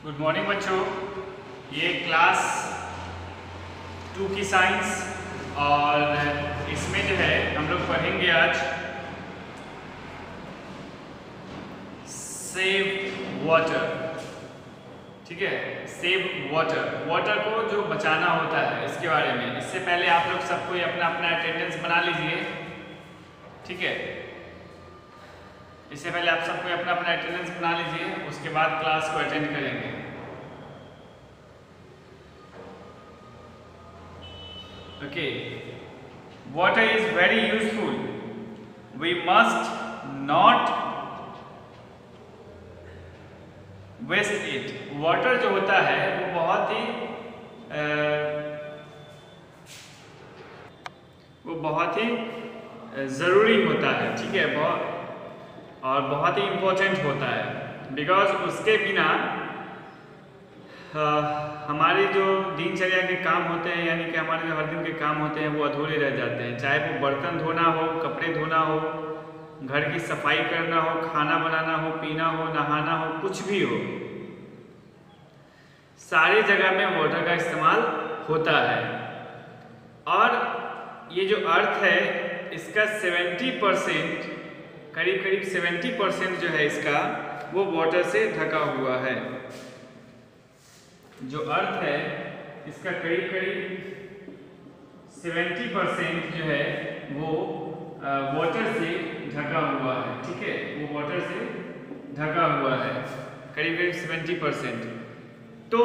Good morning बच्चों। ये class 2 की साइंस और इसमें जो है हम लोग पढ़ेंगे आज सेव वाटर। ठीक है, सेव वाटर, वाटर को जो बचाना होता है इसके बारे में। इससे पहले आप लोग सबको अपना अपना अटेंडेंस बना लीजिए। ठीक है, इससे पहले आप सबको अपना अपना अटेंडेंस बना लीजिए, उसके बाद क्लास को अटेंड करेंगे। Okay, water is very useful, we must not waste it. Water जो होता है वो बहुत ही ज़रूरी होता है। ठीक है, बहुत ही इम्पोर्टेंट होता है, बिकॉज उसके बिना हमारे जो दिनचर्या के काम होते हैं, यानी कि हमारे जो हर दिन के काम होते हैं वो अधूरे रह जाते हैं। चाहे वो बर्तन धोना हो, कपड़े धोना हो, घर की सफाई करना हो, खाना बनाना हो, पीना हो, नहाना हो, कुछ भी हो, सारी जगह में वाटर का इस्तेमाल होता है। और ये जो अर्थ है इसका 70%, करीब 70% जो है इसका वो वाटर से ढका हुआ है। जो अर्थ है इसका करीब 70% जो है वो वाटर से ढका हुआ है। ठीक है, वो वाटर से ढका हुआ है करीब 70%। तो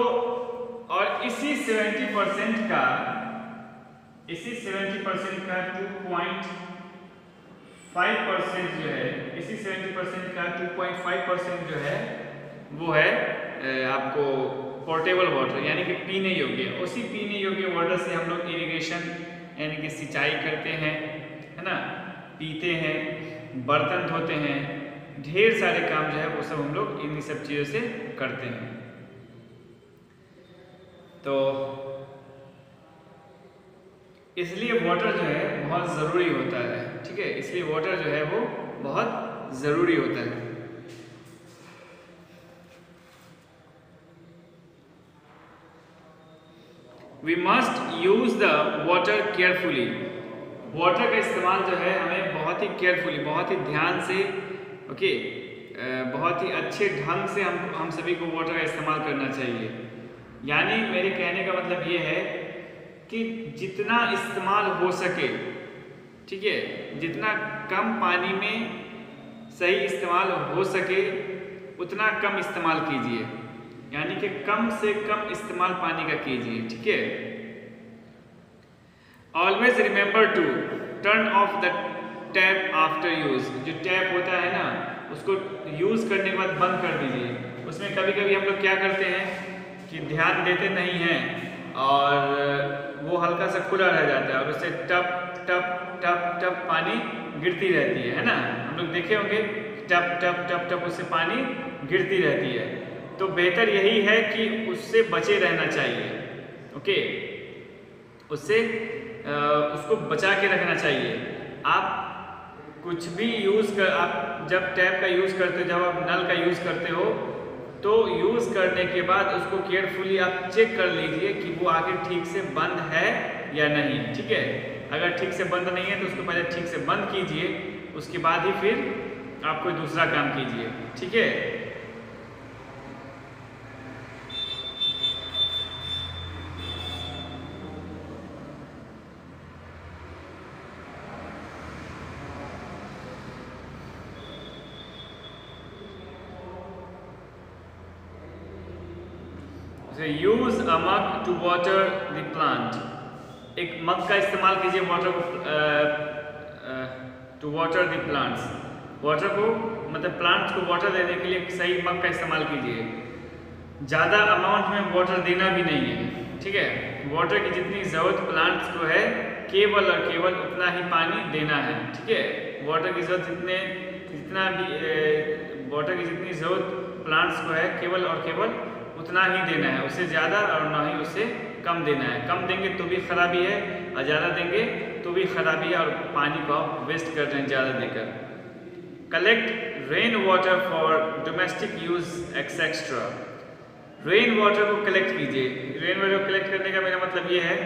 और इसी 70% का 2.5% जो है, इसी 70% का 2.5% जो है वो है आपको पोर्टेबल वाटर, यानी कि पीने योग्य। उसी पीने योग्य वाटर से हम लोग इरिगेशन यानी कि सिंचाई करते हैं, है ना, पीते हैं, बर्तन धोते हैं, ढेर सारे काम जो है वो सब हम लोग इन्हीं सब चीज़ों से करते हैं। तो इसलिए वाटर जो है बहुत ज़रूरी होता है। ठीक है, इसलिए वाटर जो है वो बहुत ज़रूरी होता है। We must use the water carefully. Water का इस्तेमाल जो है हमें बहुत ही केयरफुली, बहुत ही ध्यान से, ओके, बहुत ही अच्छे ढंग से हम सभी को वाटर का इस्तेमाल करना चाहिए। यानी मेरे कहने का मतलब ये है कि जितना इस्तेमाल हो सके, ठीक है, जितना कम पानी में सही इस्तेमाल हो सके उतना कम इस्तेमाल कीजिए, यानी कि कम से कम इस्तेमाल पानी का कीजिए। ठीक है, always remember to turn off the tap after use. जो टैप होता है ना, उसको यूज करने के बाद बंद कर दीजिए। उसमें कभी कभी हम लोग क्या करते हैं कि ध्यान देते नहीं हैं और वो हल्का सा खुला रह जाता है और उससे टप टप टप टप पानी गिरती रहती है ना। हम लोग देखे होंगे टप टप टप टप उससे पानी गिरती रहती है। तो बेहतर यही है कि उससे बचे रहना चाहिए। ओके, उसको बचा के रखना चाहिए। आप कुछ भी आप जब टैप का यूज़ करते हो, जब आप नल का यूज़ करते हो, तो यूज़ करने के बाद उसको केयरफुली आप चेक कर लीजिए कि वो आखिर ठीक से बंद है या नहीं। ठीक है, अगर ठीक से बंद नहीं है तो उसको पहले ठीक से बंद कीजिए, उसके बाद ही फिर आप कोई दूसरा काम कीजिए। ठीक है, use a mug to water the plant. एक मग का इस्तेमाल कीजिए वाटर को to water the plants. Water को मतलब प्लांट्स को वाटर देने के लिए एक सही मग का इस्तेमाल कीजिए। ज़्यादा अमाउंट में वाटर देना भी नहीं है। ठीक है, वाटर की जितनी ज़रूरत प्लांट्स को है केवल और केवल उतना ही पानी देना है। ठीक है, वाटर की ज़रूरत वाटर की जितनी ज़रूरत प्लांट्स को है केवल और केवल उतना ही देना है, उससे ज़्यादा और ना ही उससे कम देना है। कम देंगे तो भी खराबी है और ज़्यादा देंगे तो भी खराबी है, और पानी को आप वेस्ट कर रहे हैं ज़्यादा देकर। Collect rain water for domestic use etcetera. Rain water को कलेक्ट कीजिए। रेन वाटर को कलेक्ट करने का मेरा मतलब ये है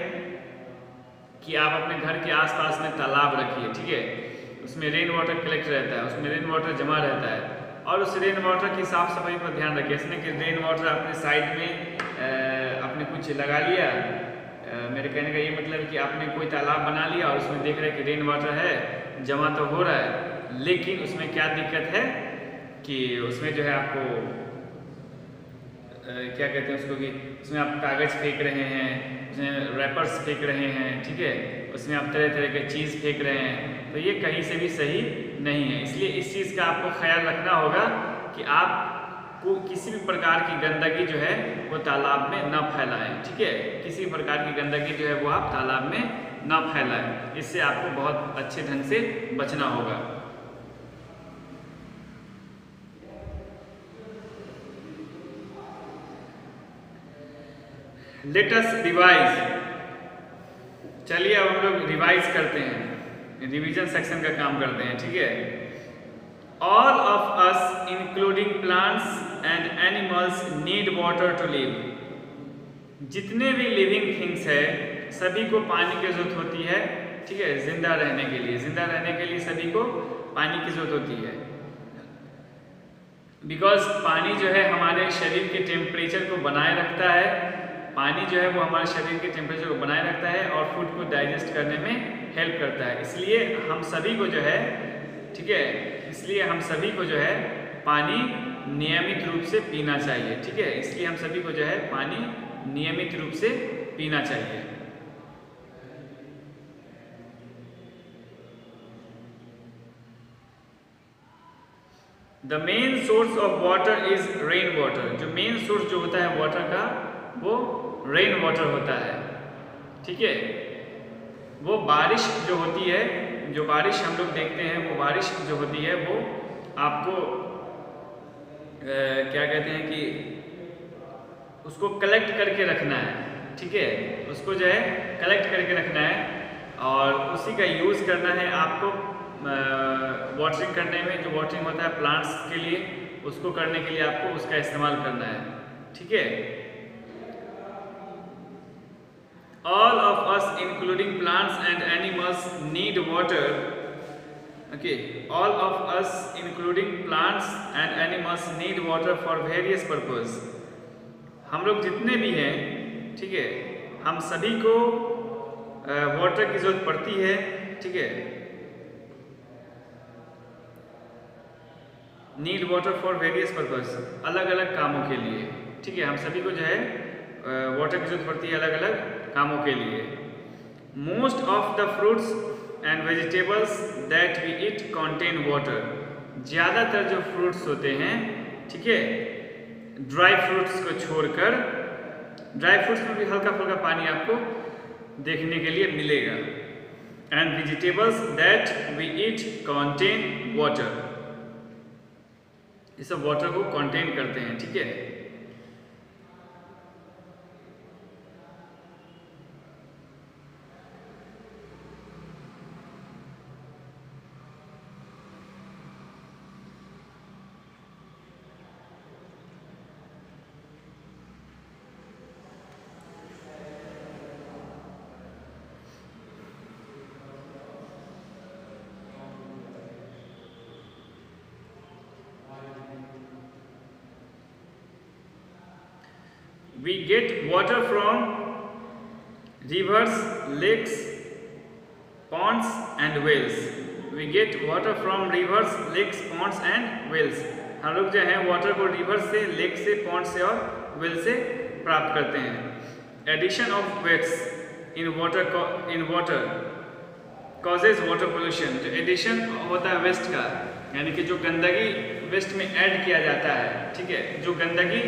कि आप अपने घर के आसपास में तालाब रखिए, ठीक है, उसमें रेन वाटर कलेक्ट रहता है, उसमें रेन वाटर जमा रहता है, और उस रेन वाटर की साफ सफाई पर ध्यान रखिए। इसमें कि रेन वाटर अपने साइड में आपने कुछ लगा लिया, मेरे कहने का ये मतलब है कि आपने कोई तालाब बना लिया और उसमें देख रहे हैं कि रेन वाटर है, जमा तो हो रहा है, लेकिन उसमें क्या दिक्कत है कि उसमें जो है आपको क्या कहते हैं उसको, कि उसमें आप कागज़ फेंक रहे हैं, उसमें रैपर्स फेंक रहे हैं, ठीक है, उसमें आप तरह तरह के चीज़ फेंक रहे हैं, तो ये कहीं से भी सही नहीं है। इसलिए इस चीज़ का आपको ख्याल रखना होगा कि आप को किसी भी प्रकार की गंदगी जो है वो तालाब में न फैलाएं, ठीक है, किसी भी प्रकार की गंदगी जो है वो आप तालाब में न फैलाएं। इससे आपको बहुत अच्छे ढंग से बचना होगा। Let us revise. चलिए अब हम लोग रिवाइज करते हैं, रिवीजन सेक्शन का काम करते हैं, ठीक है। All of us including plants and animals need water to live। जितने भी लिविंग थिंग्स है सभी को पानी की जरूरत होती है, ठीक है, जिंदा रहने के लिए। जिंदा रहने के लिए सभी को पानी की जरूरत होती है, बिकॉज पानी जो है हमारे शरीर के टेम्परेचर को बनाए रखता है। पानी जो है वो हमारे शरीर के टेम्परेचर को बनाए रखता है और फूड को डाइजेस्ट करने में हेल्प करता है। इसलिए हम सभी को जो है, ठीक है, इसलिए हम सभी को जो है पानी नियमित रूप से पीना चाहिए, ठीक है, इसलिए हम सभी को जो है पानी नियमित रूप से पीना चाहिए। The main source of water is rain water. जो मेन सोर्स जो होता है वाटर का वो रेन वाटर होता है, ठीक है। वो बारिश जो होती है, जो बारिश हम लोग देखते हैं, वो बारिश जो होती है वो आपको क्या कहते हैं कि उसको कलेक्ट करके रखना है, ठीक है, उसको जो है कलेक्ट करके रखना है और उसी का यूज़ करना है आपको वाटरिंग करने में। जो वाटरिंग होता है प्लांट्स के लिए, उसको करने के लिए आपको उसका इस्तेमाल करना है, ठीक है। All of us including plants and animals need water, okay, all of us including plants and animals need water for various purpose। हम लोग जितने भी हैं, ठीक है, हम सभी को वाटर की जरूरत पड़ती है, ठीक है, need water for various purpose, अलग अलग कामों के लिए, ठीक है, हम सभी को जो है वाटर की जरूरत पड़ती है अलग अलग कामों के लिए। Most of the fruits and vegetables that we eat contain water. ज़्यादातर जो फ्रूट्स होते हैं, ठीक है, ड्राई फ्रूट्स को छोड़कर, ड्राई फ्रूट्स में भी हल्का फुल्का पानी आपको देखने के लिए मिलेगा। And vegetables that we eat contain water, ये सब वाटर को कंटेन करते हैं, ठीक है। We get water from rivers, lakes, ponds and wells। We get water from rivers, lakes, ponds and wells। हम लोग जो है वाटर को रिवर से, लेक से, पॉन्ड से और वेल से प्राप्त करते हैं। Addition of wastes in water causes water pollution. जो एडिशन होता है वेस्ट का, यानी कि जो गंदगी वेस्ट में ऐड किया जाता है, ठीक है, जो गंदगी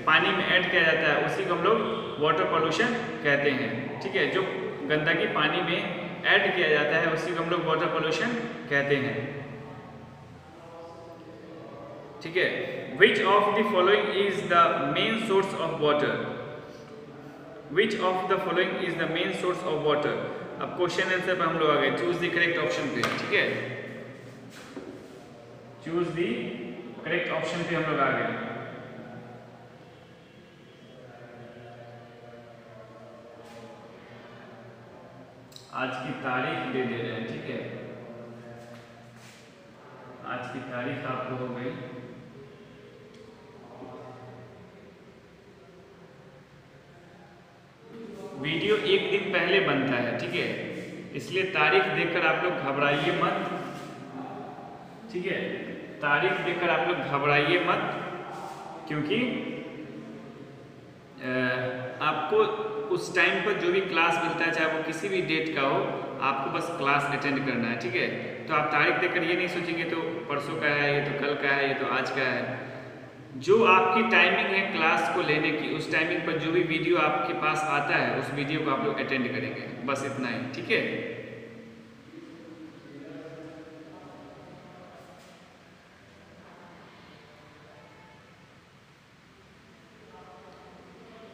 पानी में ऐड किया जाता है उसी को हम लोग वाटर पोल्यूशन कहते हैं, ठीक है। जो गंदगी पानी में ऐड किया जाता है उसी को हम लोग वाटर पोल्यूशन कहते हैं, ठीक है। Which of the following is the main source of water. Which of the following is the main source of water. अब क्वेश्चन आंसर पर हम लोग आ गए, चूज द करेक्ट ऑप्शन पे, ठीक है, चूज द करेक्ट ऑप्शन पे हम लोग आ गए। आज की तारीख दे दे रहे हैं, ठीक है। आज की तारीख आपको हो गई वीडियो एक दिन पहले बनता है, ठीक है, इसलिए तारीख देखकर आप लोग घबराइए मत, ठीक है। तारीख देखकर आप लोग घबराइए मत, क्योंकि आपको उस टाइम पर जो भी क्लास मिलता है, चाहे वो किसी भी डेट का हो, आपको बस क्लास अटेंड करना है, ठीक है। तो आप तारीख देखकर ये नहीं सोचेंगे तो परसों का है, ये तो कल का है, ये तो आज का है। जो आपकी टाइमिंग है क्लास को लेने की, उस टाइमिंग पर जो भी वीडियो आपके पास आता है उस वीडियो को आप लोग अटेंड करेंगे, बस इतना ही, ठीक है।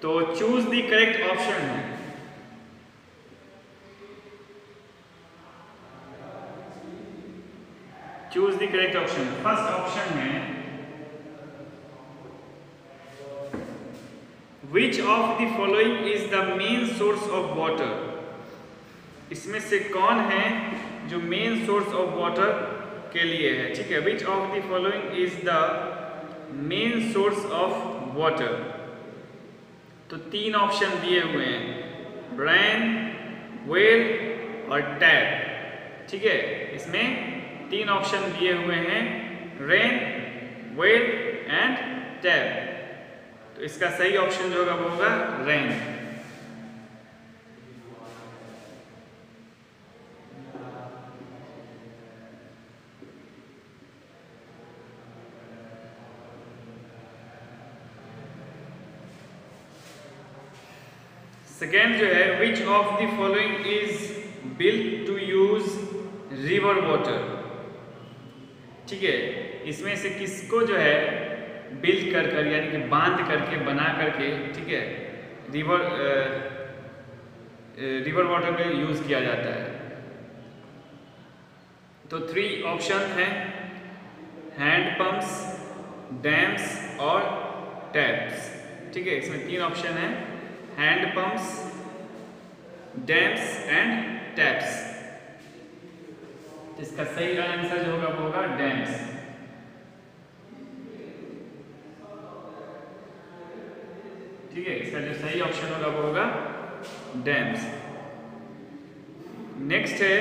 तो चूज द करेक्ट ऑप्शन है। Choose the correct option. First option है which of the following is the main source of water. इसमें से कौन है जो मेन सोर्स ऑफ वाटर के लिए है, ठीक है। Which of the following is the main source of water. तो तीन ऑप्शन दिए हुए हैं, रेन, वेल और टैप, ठीक है। इसमें तीन ऑप्शन दिए हुए हैं, रेन, वेल एंड टैप। तो इसका सही ऑप्शन जो होगा वो होगा रेन। सेकेंड जो है which of the following is built to use river water, ठीक है। इसमें से किसको जो है बिल्ड कर कर यानी कि बांध करके, बना करके, ठीक है, रिवर वाटर का यूज किया जाता है। तो थ्री ऑप्शन हैं, हैंड पंप्स, डैम्स और टैप्स, ठीक है। इसमें तीन ऑप्शन है, hand pumps, dams and taps. इसका सही आंसर जो होगा वो होगा डैम्स। ठीक है, इसका जो सही ऑप्शन होगा वो होगा डैम्स। नेक्स्ट है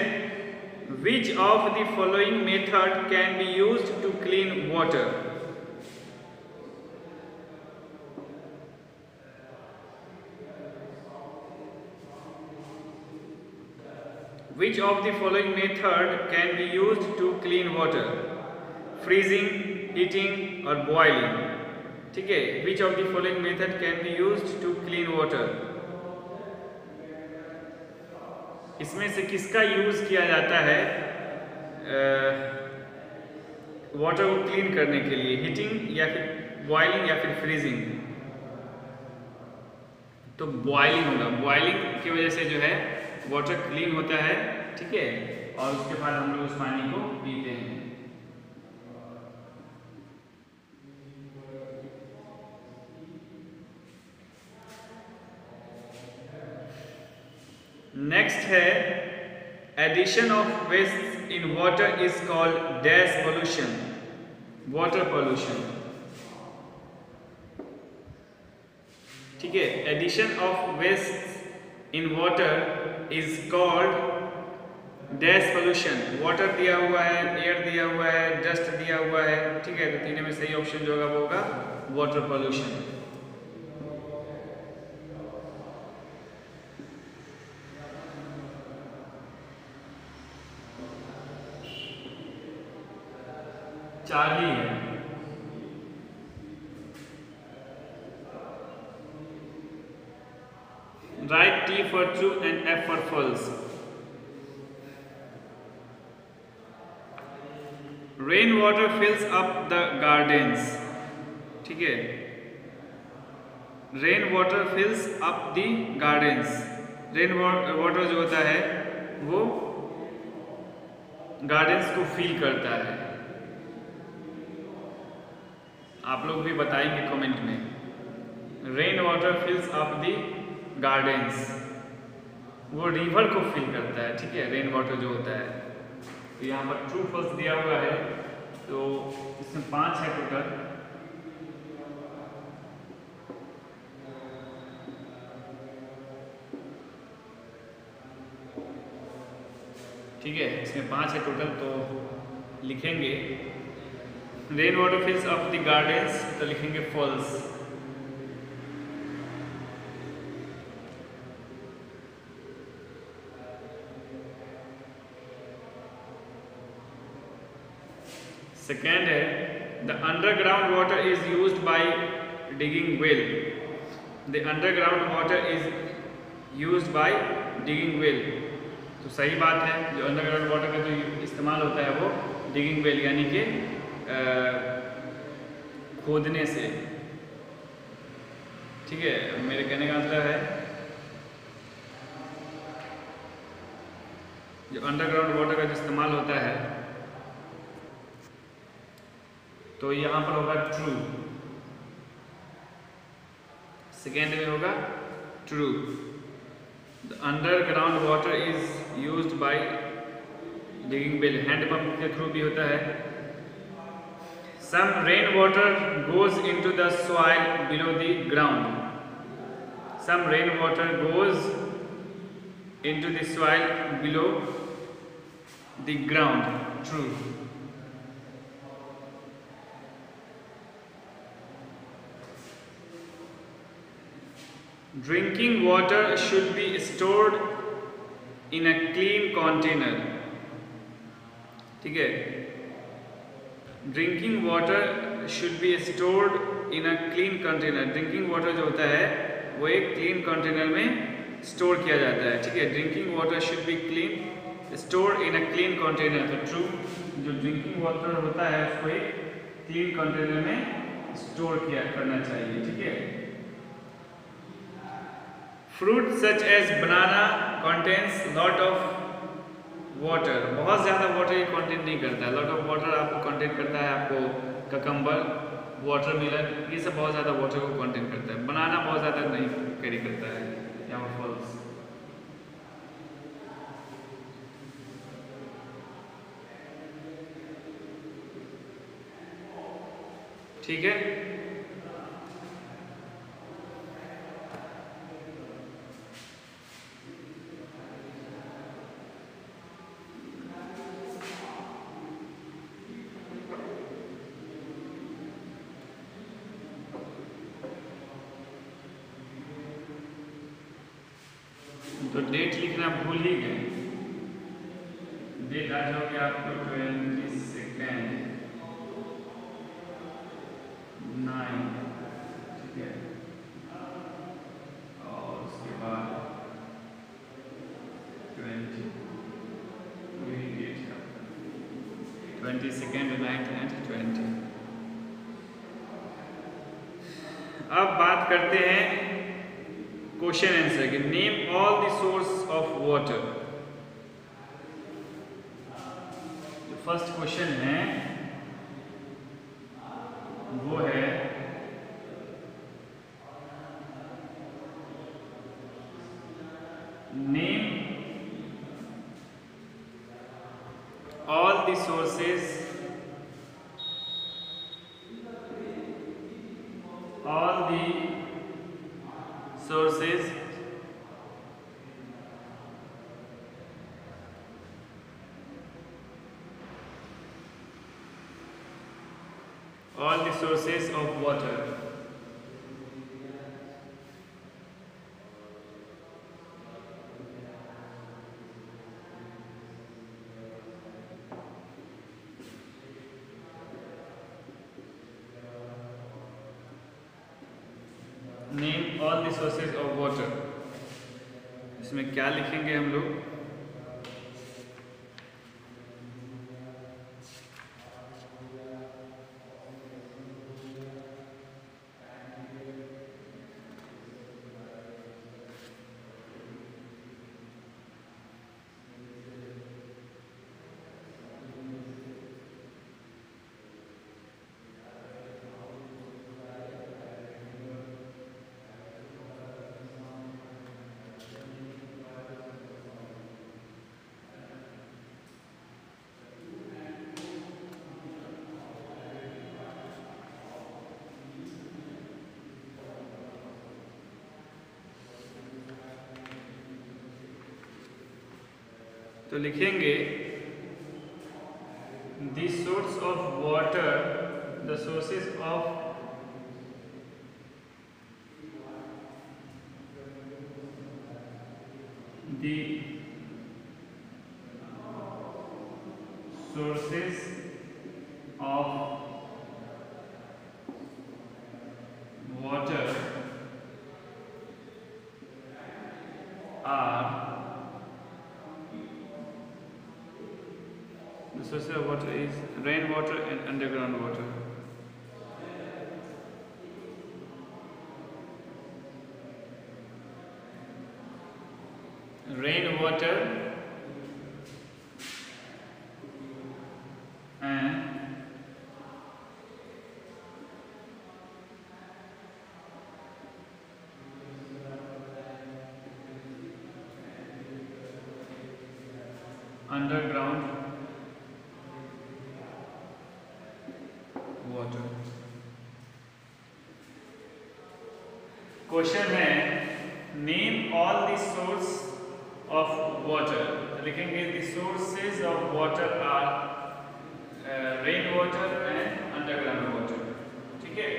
which of the following method can be used to clean water. Which of the following method can be used to clean water? Freezing, heating or boiling? ठीक है, which of the following method can be used to clean water? इसमें से किसका use किया जाता है water को clean करने के लिए, हीटिंग या फिर बॉइलिंग या फिर फ्रीजिंग? तो बॉइलिंग होगा। बॉइलिंग की वजह से जो है वाटर क्लीन होता है, ठीक है, और उसके बाद हम लोग उस पानी को पीते हैं। नेक्स्ट है addition of waste in water is called dash pollution, water pollution, ठीक है। Addition of waste in water is called dash pollution. Water दिया हुआ है, एयर दिया हुआ है, डस्ट दिया हुआ है, ठीक है। तो तीनों में सही ऑप्शन जो होगा वो होगा वाटर पोल्यूशन। चार्ली है। Write T for true and F for false. Rain water fills up the gardens, ठीक है। Rain water fills up the gardens. Rain water जो होता है वो गार्डन्स को फिल करता है। आप लोग भी बताएंगे कमेंट में। Rain water फिल्स up the gardens. वो रिवर को फिल करता है, ठीक है, रेन वाटर जो होता है। तो यहाँ पर ट्रू फॉल्स दिया हुआ है, तो इसमें 5 है टोटल। ठीक है, इसमें 5 है टोटल, तो लिखेंगे rain water फिल्स up the gardens, तो लिखेंगे फॉल्स। सेकेंड है the underground water is used by digging well. The underground water is used by digging well, तो सही बात है। जो अंडरग्राउंड वाटर का जो इस्तेमाल होता है वो डिगिंग वेल यानी कि खोदने से। ठीक है, मेरे कहने का मतलब है जो अंडरग्राउंड वाटर का जो इस्तेमाल होता है, तो यहाँ पर होगा ट्रू, सेकेंड में होगा true. The underground water is used by digging well, handpump के थ्रू भी होता है। Some rain water goes into the soil below the ground. Some rain water goes into the soil below the ground, true. Drinking water should be stored in a clean container। ठीक है, drinking water should be stored in a clean container. Drinking water जो होता है वो एक clean container में store किया जाता है। ठीक है, drinking water should be clean stored in a clean container, तो ट्रू। जो ड्रिंकिंग वाटर होता है उसको एक क्लीन कंटेनर में स्टोर किया करना चाहिए। ठीक है, fruit such as banana contains lot of water. बहुत ज़्यादा वाटर ये कंटेंट नहीं करता है। लॉट ऑफ वाटर आपको कंटेंट करता है, आपको ककम्बर, वाटरमेलन, ये सब बहुत ज़्यादा वाटर को कंटेंट करता है। बनाना बहुत ज़्यादा नहीं कैरी करता है। यहाँ फॉल्स। ठीक है, तो डेट लिखना भूल ही गए। डेट आ जाओगे आपको 22/9। ठीक है, और उसके बाद 20, यही डेट है 22nd, 9th एंड 20। अब बात करते हैं क्वेश्चन आंसर के। Name all the source of water. जो फर्स्ट क्वेश्चन है वो है name all the sources of water। Name all the sources of water. इसमें क्या लिखेंगे हम लोग? तो लिखेंगे the source of water, the sources of the sources of water are, the sources of water is rainwater and underground water. Rainwater and underground water. Question है name all the source of water, लिखेंगे the sources of water are rain water and underground water. ठीक है,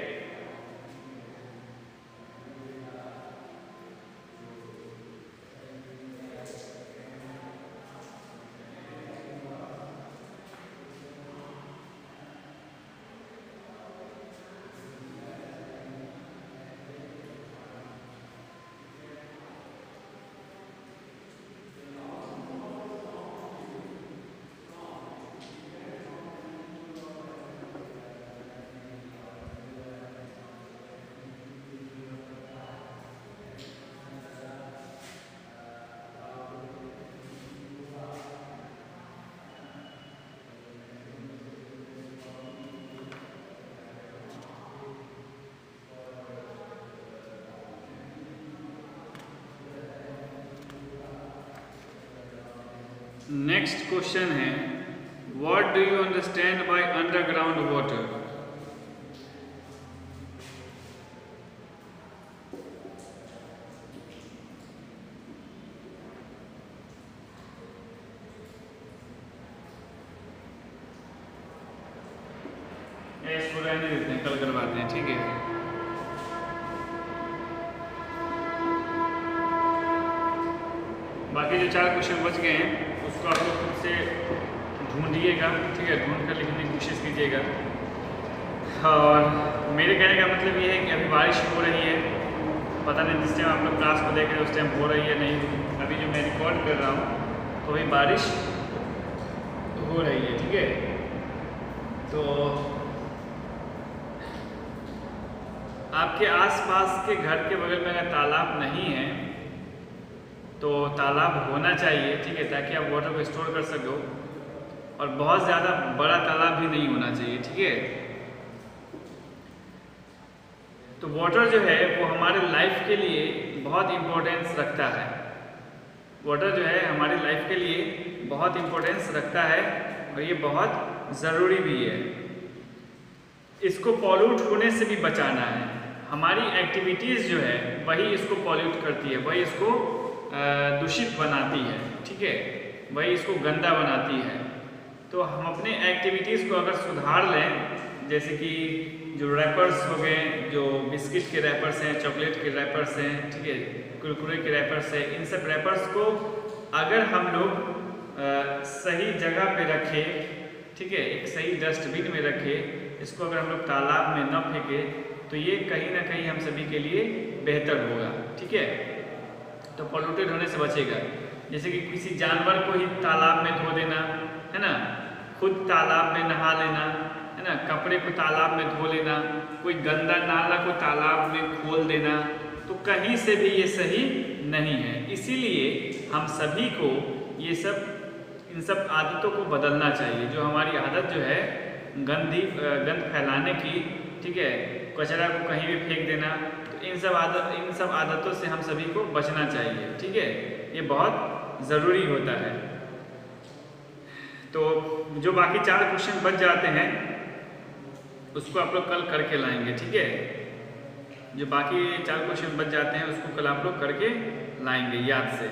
next question है what do you understand by underground water. इसको रहने देते हैं, कल करवाते हैं। ठीक है, बाकी जो 4 क्वेश्चन बच गए हैं उसको आप लोग खुद से ढूंढिएगा। ठीक है, ढूंढ कर लिखने की कोशिश कीजिएगा। और मेरे कहने का मतलब ये है कि अभी बारिश हो रही है, पता नहीं जिस टाइम आप लोग क्लास को देख रहे हैं उस टाइम हो रही है नहीं। अभी जो मैं रिकॉर्ड कर रहा हूँ तो अभी बारिश हो रही है। ठीक है, तो आपके आसपास के घर के बगल में अगर तालाब नहीं है तो तालाब होना चाहिए। ठीक है, ताकि आप वाटर को स्टोर कर सको, और बहुत ज़्यादा बड़ा तालाब भी नहीं होना चाहिए। ठीक है, तो वाटर जो है वो हमारे लाइफ के लिए बहुत इम्पोर्टेंस रखता है। वाटर जो है हमारी लाइफ के लिए बहुत इम्पोर्टेंस रखता है और ये बहुत ज़रूरी भी है। इसको पॉल्यूट होने से भी बचाना है। हमारी एक्टिविटीज़ जो है वही इसको पॉल्यूट करती है, वही इसको दूषित बनाती है। ठीक है, वही इसको गंदा बनाती है। तो हम अपने एक्टिविटीज़ को अगर सुधार लें, जैसे कि जो रैपर्स हो गए, जो बिस्किट के रैपर्स हैं, चॉकलेट के रैपर्स हैं, ठीक है, कुरकुरे के रैपर्स हैं, इन सब रैपर्स को अगर हम लोग सही जगह पे रखें, ठीक है, एक सही डस्टबिन में रखें, इसको अगर हम लोग तालाब में न फेंकें तो ये कहीं ना कहीं हम सभी के लिए बेहतर होगा। ठीक है, तो पॉल्यूटेड होने से बचेगा। जैसे कि किसी जानवर को ही तालाब में धो देना, है ना, खुद तालाब में नहा लेना, है ना, कपड़े को तालाब में धो लेना, कोई गंदा नाला को तालाब में खोल देना, तो कहीं से भी ये सही नहीं है। इसीलिए हम सभी को ये इन सब आदतों को बदलना चाहिए। जो हमारी आदत जो है गंद फैलाने की, ठीक है, कचरा को कहीं भी फेंक देना, तो इन सब आदतों से हम सभी को बचना चाहिए। ठीक है, ये बहुत ज़रूरी होता है। तो जो बाकी 4 क्वेश्चन बच जाते हैं उसको आप लोग कल करके लाएंगे। ठीक है, जो बाकी 4 क्वेश्चन बच जाते हैं उसको कल आप लोग करके लाएंगे याद से।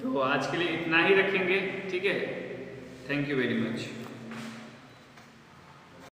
तो आज के लिए इतना ही रखेंगे, ठीक है। Thank you very much.